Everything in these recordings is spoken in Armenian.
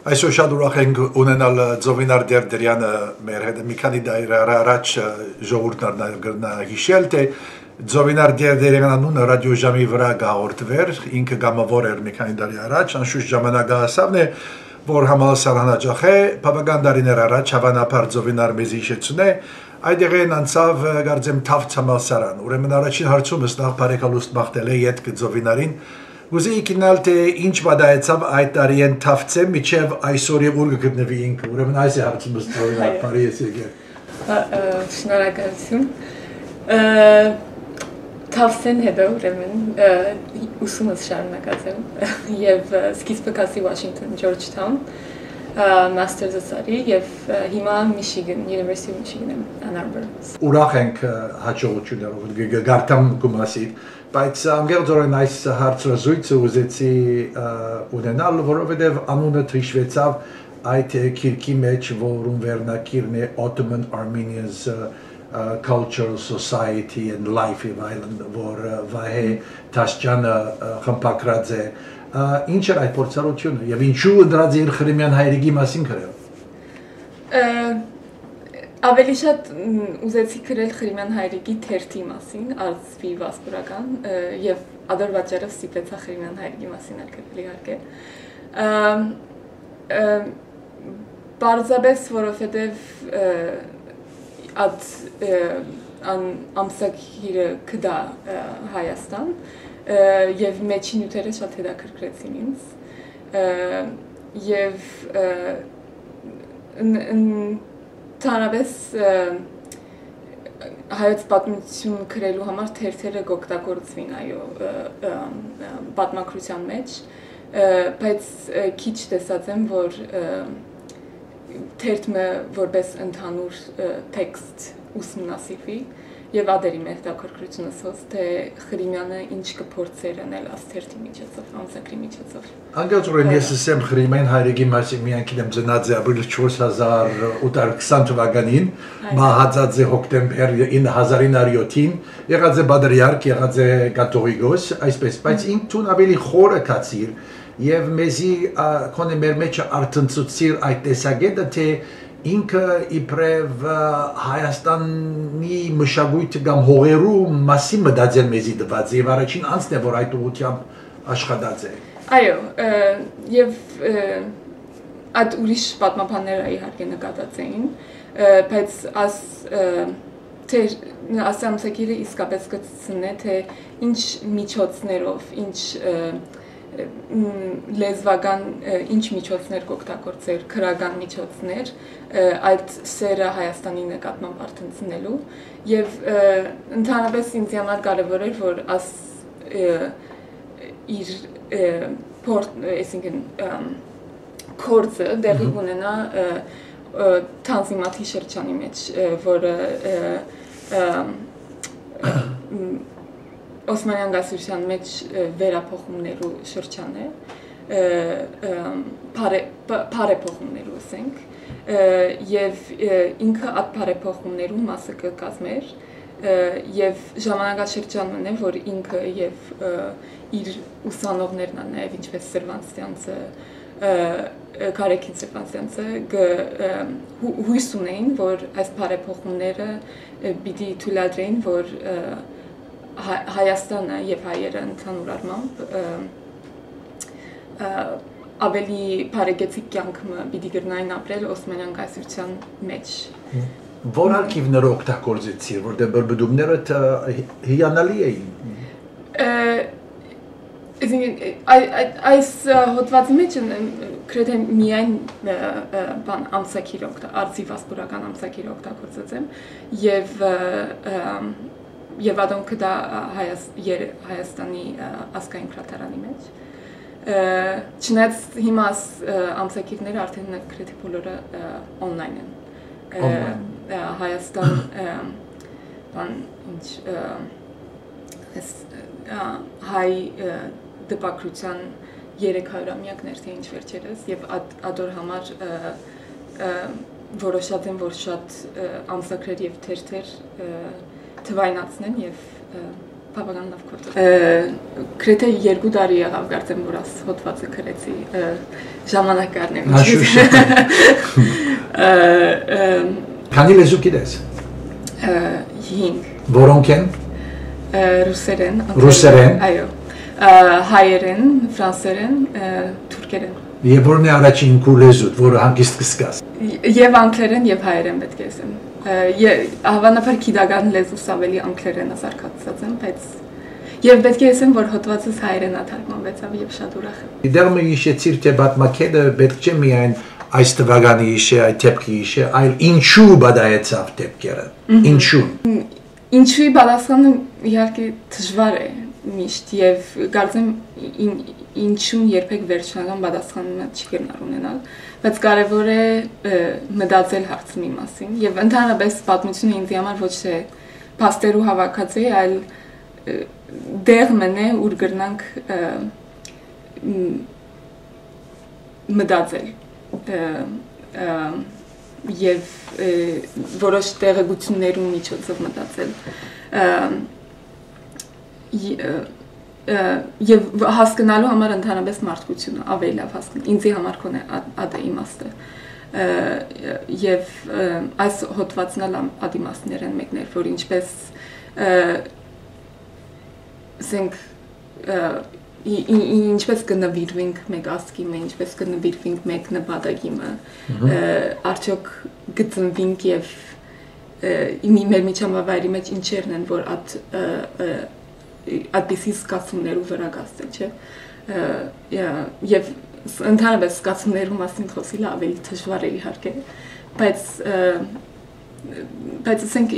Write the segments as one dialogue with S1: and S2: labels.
S1: Այսօր շատ ուրախ ենք ունենալ Ձովինար Դերդերյանը մեր հետ մի քանի դար առաջ ժողովուրդն հիշել թե Ձովինար Դերդերյանը անունը ռադիոժամի վրա գաղորդվեր, ինքը գամավոր էր մի քանի տարի առաջ, անշուշտ ժամանակը հասավն է, որ համալսարան հաճախ է, բավական տարիներ առաջ հավանաբար Ձովինար մեզ հիշեցուն է, այդեղեն անցավ կարծեմ Թավց համալսարան, ուրեմն առաջին հարցումս նախ բարեկալուստ մաղթել է ետք Ձովինարին Ուզի իքնալ թե ինչ վադայեցավ այդ տարիեն Թավցեմ միջև այսօր և ուր գտնվի ինքը, ուրեմն այս է հարցումս Ձովինար, բարի ես եկել։
S2: Շնորհակալություն։ Թավցեն հետո ուրեմն ուսումս շարունակած եմ և սկիզբը կասի Washington, Georgetown, Master's արի և հիմա Michigan, University of Michigan եմ, Ann Arbor։
S1: Ուրախ ենք հաջողություններով գարտամ գումասիդ, բայց անգեղձորեն այս հարցրազույցը ուզեցի ունենալ, որովհետև անունը հիշվեցավ այդ քիրքի մեջ, որում վերնակիրն է Ottoman Armenians Cultural Society and Life եւ այլն, որ Վահե Թաշջանը խմբագրած է։ Ինչ էր այդ փորձառությունը եւ ինչու ընդրած իր Խրիմյան հայրիկի մասին գրել։
S2: Ավելի շատ ուզեցի գրել Խրիմյան հայրիկի թերթի մասին, արծվի վասպուրական և ադոր վաճառով ստիպեցա Խրիմյան հայրիկի մասին գրել իհարկե։ Պարզապես, որովհետև ամսագիրը կդա Հայաստան և մեջի նյութերը շատ հետաքրքրեցին ինձ և Թանավես հայոց պատմություն գրելու համար թերթերը գօգտագործվին այո պատմագրության մեջ, բայց քիչ տեսած եմ, որ թերթը որպես ընդհանուր տեքստ ուսումնասիրվի և ադերի մեր հետաքրքրությունս հոս, թե Խրիմյանը ինչ կփորձեր անել այս թերթի միջոցով, ամսագրի միջոցով։
S1: Անգեղծորեն ես ասեմ Խրիմյան հայրիկի մասին մի անգամ ծնած է ապրիլ 4820 թվականին, մահացած է հոկտեմբեր 1907-ին, եղած է բադրիարք, եղած է կաթողիկոս, այսպես, բայց ինքն ավելի խորը կացիր եւ մեզի կոնե մեր մեջ արտնցուցիր այդ տեսակետը, թե ինքը իբրև Հայաստանի մշակույթը կամ հողերու մասին մտածել մեզի դված եւ առաջին անձն է որ այդ ուղղությամբ աշխատած է։
S2: Այո, եւ այդ ուրիշ պատմաբանները իհարկե նկատած էին, բայց այս ամսագիրը իսկապես կցնե թե ինչ միջոցներով, ինչ լեզվական ինչ միջոցներ կօգտագործեր, քրական միջոցներ այդ սերը Հայաստանի նկատմամբ արտնցնելու եւ ընդհանրապես ինձ համար կարեւոր էր որ իր այսինքն կորձը դեղի ունենա Թանզիմաթի շրջանի մեջ, որը Օսմանյան գասության մեջ վերափոխումներու շրջան է, բարեփոխումներու ասենք, և ինքը այդ բարեփոխումներու մասը կկազմեր, և ժամանակաշրջանն է, որ ինքը և իր ուսանողներն են, նաև ինչպես Սրվանցյանցը, Կարեկին Սրվանցյանցը հույս ունեին, որ այս բարեփոխումները պիտի թույլատրեին, որ Հայաստանը և հայերը ընդհանուր առմամբ ավելի բարեկեցիկ կյանքը պիտի գրնային ապրել Օսմանյան կայսրության մեջ։
S1: Որ արգիվները օգտագործեցիր, որտեղ բրբդումները հիանալի էին։
S2: Այս հոդվածի մեջ գրեթե միայն ամսագիր արծի վասպուրական ամսագիր օգտագործած եմ և ադոն կդա Հայաստանի ասկային կրատարանի մեջ։ Չնայած հիմա ամսագիրները արդեն գրեթե բոլորը օնլայն են։ Հայաստան հայ դպակրության 300-ամյակներ թե ինչ վերջերս և ադոր համար որոշած են, որ շատ ամսագրեր և թերթեր թվայնացնեն և բավական լավ գործ։ Գրեթե 2 տարի եղավ կարծեմ որ աս հոդվածը գրեցի ժամանակարն եմ։
S1: Քանի լեզու գիտես։
S2: 5։
S1: Որոնք են։
S2: Ռուսերեն, այո, հայերեն, ֆրանսերեն, թուրքերեն։
S1: Եվ որն է առաջին քո լեզուդ, որը հանգիստ կսկաս։
S2: Եվ անգլերեն եւ հայերեն պետք է ասեմ։ Հավանաբար գիտական լեզուս ավելի անգլերենը զարգացած եմ, բայց եւ պետք է ասեմ, որ հոդվածս հայերենա թարգմանվեցավ եւ շատ ուրախ եմ։
S1: Դեռ մի հիշեցիր թե պատմակեդը պետք չէ միայն այս տվագանի հիշե, այդ դեպքի հիշե, այլ ինչու բադայեցավ դեպքերը։ Ինչու։
S2: Ինչու պատասխանը իհարկե դժվար է միշտ եւ կարծեմ ինչու երբեք վերջնական պատասխանը չի կրնար ունենալ, բայց կարևոր է մտածել հարցի մասին եւ ընդհանրապես պատմությունը ինձ համար ոչ թե փաստերու հավաքած է, այլ դեղ մնե ուր գրնանք մտածել եւ որոշ տեղեկություններու միջոցով մտածել եւ հասկանալու համար ընդհանրապես մարդկությունը ավելի լավ հասկանալ ինձի համար կոնե ադը իմաստը եւ այս հոդվածն ալ ադիմաստներ են մեկներ որ ինչպես ասենք ինչպես կնվիրվենք մեկ ասկի մե ինչպես կնվիրվենք մեկ նպատակի մը արդյոք գտնվենք եւ մեր միջամավայրի մեջ ինչերն են որ այդպիսի զգացումներու վրա կասել չէ եւ ընդհանրապես զգացումներու մասին խոսելը ավելի դժվար է իհարկե բայց ասենք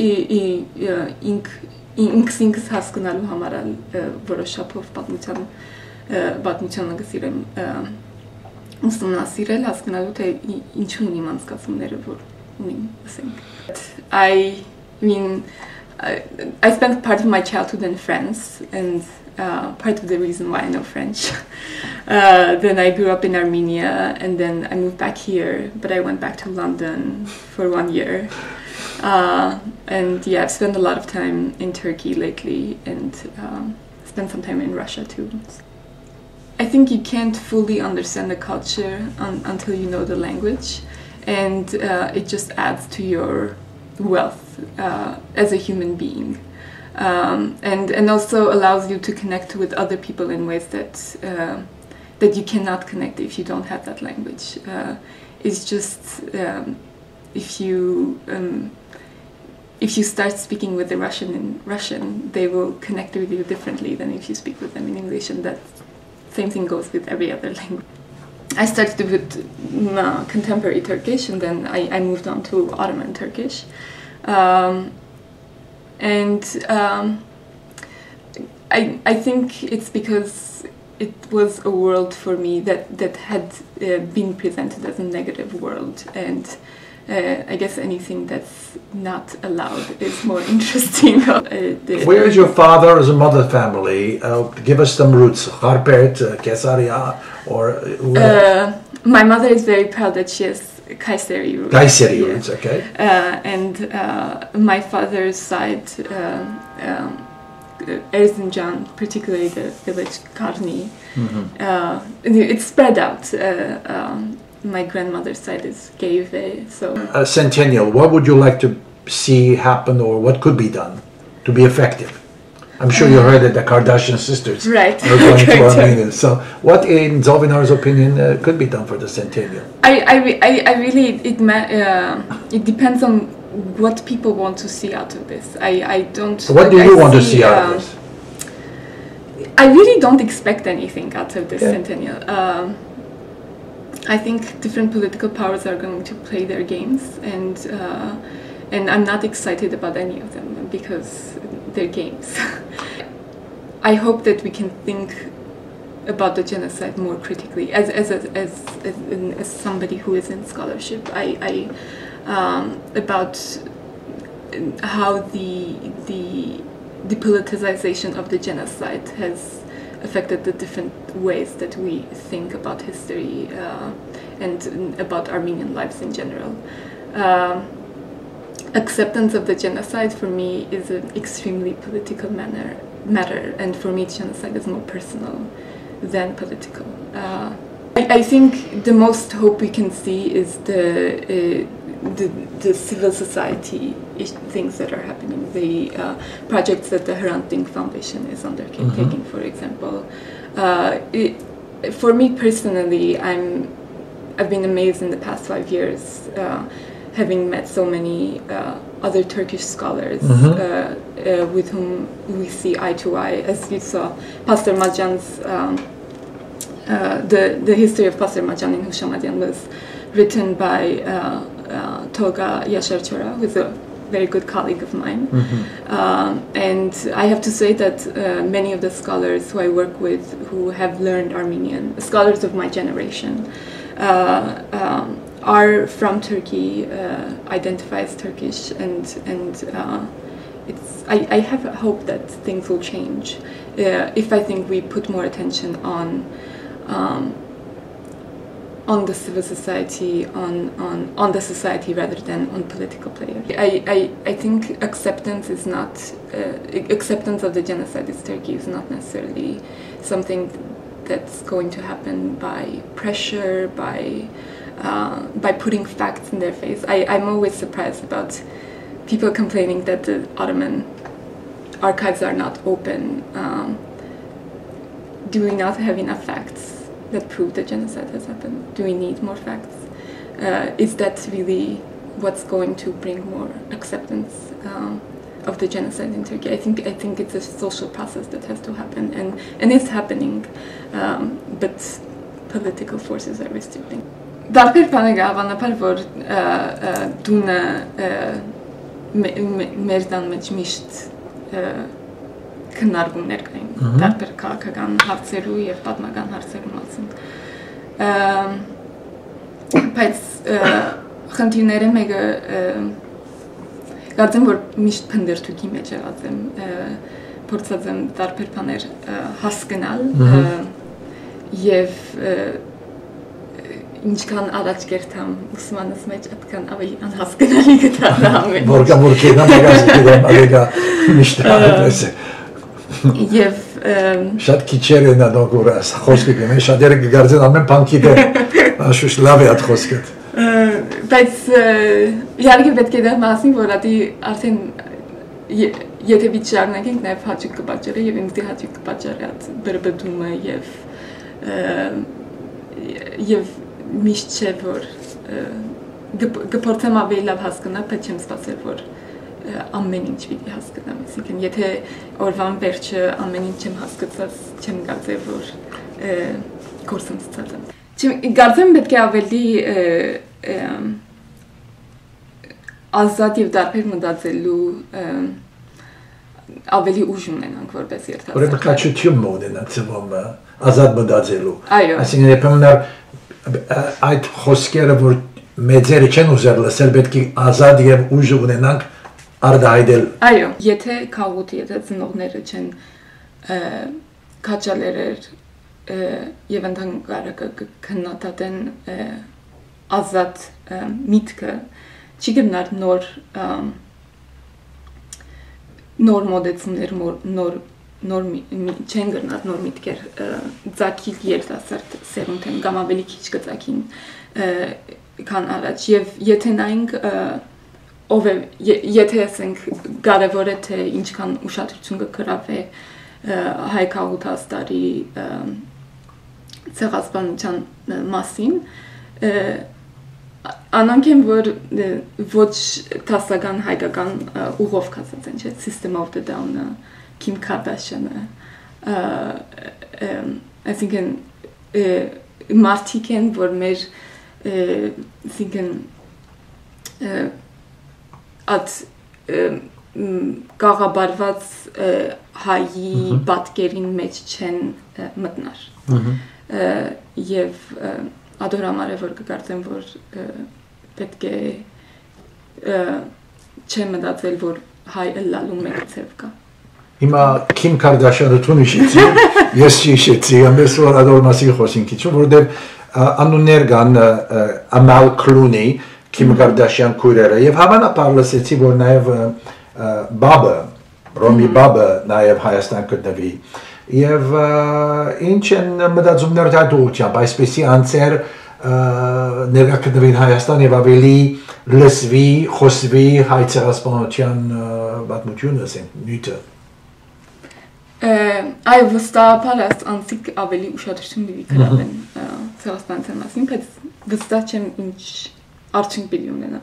S2: ինքս հասկանալու համար որոշ չափով պատմությանը կսիրեմ ուսումնասիրել հասկանալու թե ինչու ունիմ անզգացումները որ ունիմ ասենք I spent part of my childhood in France and part of the reason why I know French then I grew up in Armenia and then I moved back here but I went back to London for 1 year and yeah, I've spent a lot of time in Turkey lately and spent some time in Russia too. I think you can't fully understand the culture until you know the language and it just adds to your wealth as a human being and also allows you to connect with other people in ways that you cannot connect if you don't have that language. It's just if you start speaking with the Russian in Russian, they will connect with you differently than if you speak with them in English, and that same thing goes with every other language. I started with contemporary Turkish, and then I moved on to Ottoman Turkish, I think it's because it was a world for me that had been presented as a negative world, and I guess anything that's not allowed is more interesting.
S1: Where is your father as a mother family? Give us some roots. Kharpet, Kesaria, or...
S2: my mother is very proud that she has Kayseri roots.
S1: Kayseri roots, okay.
S2: And my father's side, Erzincan, particularly the village Karni, it's spread out. My grandmother's side is Geyve, so...
S1: A centennial, what would you like to see happen or what could be done to be effective? I'm sure you heard that the Kardashian sisters are going to Armenia. So what, in Zovinar's opinion, could be done for the centennial?
S2: I really, it depends on what people want to see out of this. I don't...
S1: So what do you want to see out of this?
S2: I really don't expect anything out of this centennial. I think different political powers are going to play their games, and I'm not excited about any of them because they're games. I hope that we can think about the genocide more critically. As somebody who is in scholarship, about how the depoliticization of the genocide has affected the different ways that we think about history and about Armenian lives in general. Acceptance of the genocide for me is an extremely political matter, matter, and for me genocide is more personal than political. I think the most hope we can see is the civil society things that are happening, the projects that the Hrant Dink Foundation is undertaking, for example. For me personally, I've been amazed in the past 5 years, having met so many other Turkish scholars with whom we see eye to eye. As you saw, Pastor Majan's the history of Pastor Majan in Hushamadian was written by Tolga Yasharchora, who is a very good colleague of mine. And I have to say that many of the scholars who I work with who have learned Armenian, scholars of my generation, are from Turkey, identify as Turkish, and I have a hope that things will change if I think we put more attention on the civil society, on the society rather than on political players. I think acceptance is not acceptance of the genocide in Turkey is not necessarily something that's going to happen by pressure, by putting facts in their face. I'm always surprised about people complaining that the Ottoman archives are not open. Do we not have enough facts that prove that genocide has happened? Do we need more facts? Is that really what's going to bring more acceptance of the genocide in Turkey? I think it's a social process that has to happen, and it's happening, but political forces are restricting. Դարբեր բաներ հավանաբար որ դունը մեր տան մեջ միշտ քննարկումներ կային դարբեր քաղաքական հարցերու եւ պատմական հարցերու մասին բայց խնդիրները մեկը կարծեմ որ միշտ փնդերթուքի մեջ եղած եմ փորձած եմ դարբեր բաներ հասկանալ եւ ինչքան առաջ կերտամ ուսմանս մեջ այդքան ավելի անհասկանալի կդառնա
S1: որ կենա մեգաս դեմ ալեգա միշտ այդպես
S2: եւ
S1: շատ քիչեր են դուք որ խոսքը գնա շատերը գարձեն ամեն բան գիտե աշուշ լավ է այդ խոսքը
S2: բայց իհարկե պետք է դա մասին որ ադի արդեն եթե վիճակնենք նաեւ հաճիկ կպատճառի եւ ինձ հաճիկ կպատճառի այդ բրբդումը եւ միշտ չէ որ գփորձեմ ավելի լավ հասկանալ, բայց չեմ սպասել որ ամեն ինչ պիտի հասկանամ, այսինքն եթե օրվան վերջը ամեն ինչ չեմ հասկացած, չեմ կարծել որ կուրսում ստացած եմ։ Կարծեմ պետք է ավելի ազատ եւ դարբեր մտածելու ավելի ուժ ունենանք որպես երթասարք։
S1: Ուրեմն քաչություն ունենանք ծվում ազատ մտածելու։
S2: Այո։
S1: Այսինքն երբեմն այդ խոսքերը որ մեծերը չեն ուզել լսել պետք է ազատ եւ ուժ ունենանք արտահայտել։
S2: Այո, եթե քաղուտի եթե ծնողները չեն քաչալերեր եւ ընդհանրապես քննադատեն ազատ միտքը չի գնար նոր մոդեցումներ նոր չեն գնար նոր միտքեր ձակիլ երիտասարդ սերունդեն կամ ավելի քիչ կձակին քան առաջ եւ եթե նայենք ով է եթե ասենք կարևոր է թե ինչքան ուշադրություն կգրավի հայ քաղաքաստարի ցեղասպանության մասին անոնք են որ ոչ տասական հայկական ուղով կասած են չէ System of the Down-ը Kim Kardashian-ը այսինքն մարդիկ են որ մեր այսինքն at կաղաբարված հայի պատկերին մեջ չեն մտնար եւ ադորամար է որ կկարծեմ որ պետք է չեմ մտածել որ հայ ըլլալու մեկ ցև կա
S1: Հիմա Kim Kardashian-ը տուն իշեցի ես չիշեցի ամենս որ ադորմասի խոսին քիչ որտեղ անուններ կան Amal Clooney Kim Kardashian քույրերը եւ հավանաբար լսեցի որ նաեւ Բաբը Ռոմի բաբը նաև Հայաստան գտնվի եւ ինչ են մտածումներ այդ ուղղությամբ այսպեսի անձեր ներկա գտնվին Հայաստան եւ ավելի լսվի խոսվի հայ ցեղասպանության պատմությունը ասենք նյութը
S2: այ վստահաբար անցիկ ավելի ուշադրություն դիվի կրավեն ցեղասպանության մասին բայց վստահ չեմ ինչ արդյունք պիտի ունենա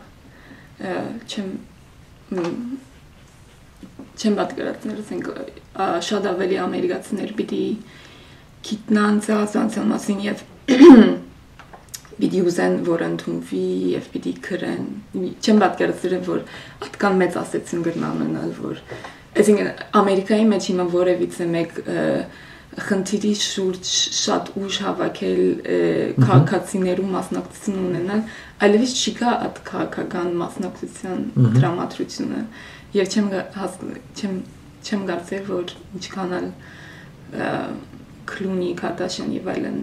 S2: չեմ պատկերացնել ասենք շատ ավելի ամերիկացիներ պիտի գիտնան ցեղասպանության մասին եւ պիտի ուզեն որ ընդունվի եւ պիտի քրեն չեմ պատկերացրել որ այդքան մեծ ասեցին գրնան ունենալ որ այսինքն Ամերիկայի մեջ հիմա որևիցե մեկ խնդիրի շուրջ շատ ուժ հավաքել քաղաքացիներու մասնակցություն ունենալ այլևս չի կա այդ քաղաքական մասնակցության դրամատրությունը եւ չեմ կարծել որ ինչքան էլ Քլունի Քարդաշյան եւ այլն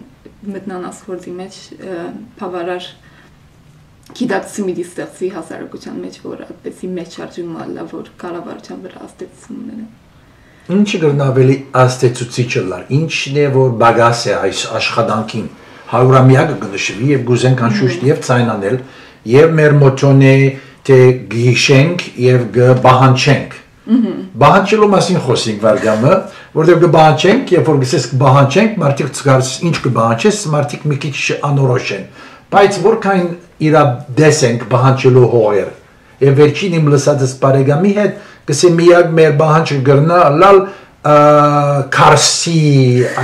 S2: մտնան ասխորձի մեջ բավարար գիտակցություն մի ստեղծի հասարակության մեջ որ այդպեսի մեջ շարժում ալա որ կառավարության վրա ազդեցություն ունենա
S1: Ինչը գրնավելի աստեցուցիչը լար ինչն է որ բագաս է այս աշխատանքին հարյուրամյակը կնշվի եւ գուզենք անշուշտ եւ ցայնանել եւ մեր մոթոն է թե գիշենք եւ գբահանչենք բահանչելու մասին խոսենք վարգամը որտեղ կբահանչենք երբ որ գսես կբահանչենք մարդիկ ցկարս ինչ կբահանչես մարդիկ մի քիչ անորոշ են բայց որքան իրադեսենք բահանչելու հողեր եւ վերջին իմ լսածս բարեկամի հետ գսե միակ մեր բահանջը գրնա լալ քարսի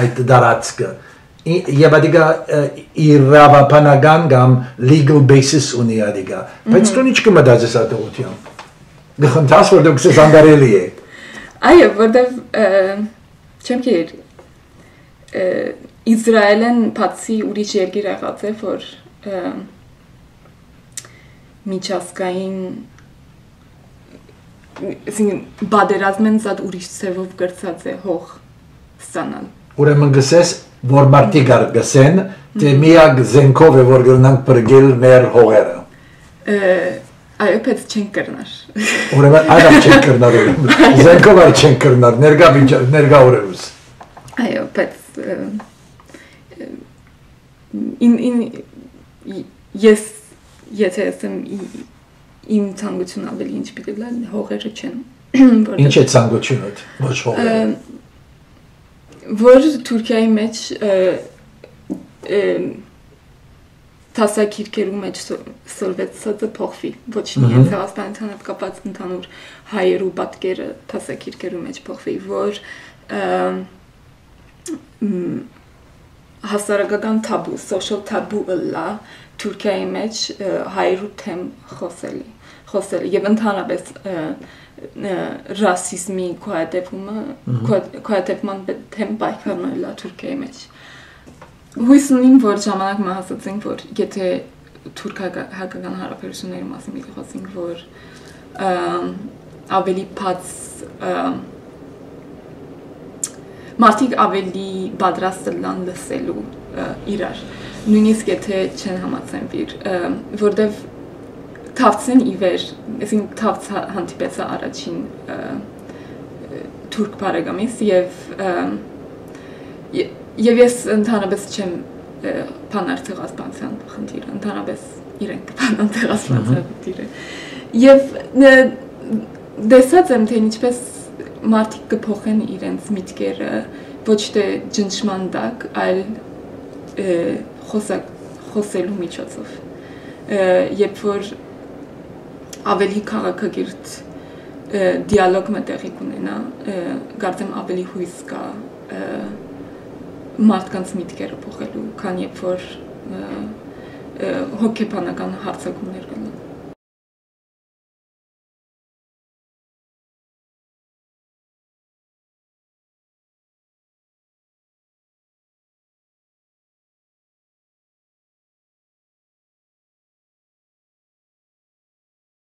S1: այդ դարածքը եւ ադիգա իրավաբանական կամ legal basis ունի ադիգա բայց դու ինչ կմտածես այդ ուղղությամբ դխնդաս որ դու գսես անդարելի է
S2: այո որտեվ չեմ կեր Իսրայելն բացի ուրիշ երկիր եղած է որ միջազգային բادرազմեն զատ ուրիշ ծևով գրծած է հող ստանալ
S1: ուրեմն գսես որ մարդիկ գսեն թե միակ զենքով է որ գնանք բրգել մեր հողերը
S2: այո պես չեն կրնար
S1: ուրեմն այդա չեն կրնար զենքով չեն կրնար ներգա օրերուս
S2: այո պես ես եթե ասեմ իմ ցանկությունը ավելի ինչ պիտի լալ հողերը չեն
S1: ինչ է ցանկությունդ ոչ հողերը
S2: որ Թուրքիայի մեջ տասակիրքերու մեջ սոլվեցածը փոխվի ոչ միայն ցեղասպանության հետ կապված ընդհանուր հայերու պատկերը տասակիրքերու մեջ փոխվի որ հասարակական թաբու social taboo լա Թուրքիայի մեջ հայերու թեմ խոսել եւ ընդհանրապես ռասիզմի քոյատեփման թեմ պայքարելա Թուրքիայի մեջ հույս ունեմ որ ժամանակ մահացածենք որ եթե թուրք-հայկական հարաբերությունների մասին մի խոսենք որ ավելի բաց մարդիկ ավելի պատրաստ լան լսելու իրար նույնիսկ եթե չեն համաձայնվիր որտեվ Թավցեն իվեր այսինքն Թավց հանդիպեց առաջին թուրք բարեկամիս եւ ես ընդհանրապես չեմ բանար ցեղասպանության խնդիրը ընդհանրապես իրենք բանան ցեղասպանության խնդիրը եւ դեսած եմ թե ինչպես մարդիկ կփոխեն իրենց միտքերը ոչ թե ջնջման տակ այլ խոսելու միջոցով երբ որ ավելի քաղաքագիրտ դիալոգ մտեղի կունենա կարծեմ ավելի հույս կա մարդկանց միտքերը փոխելու քան երբ որ հոգեբանական հարցակումներ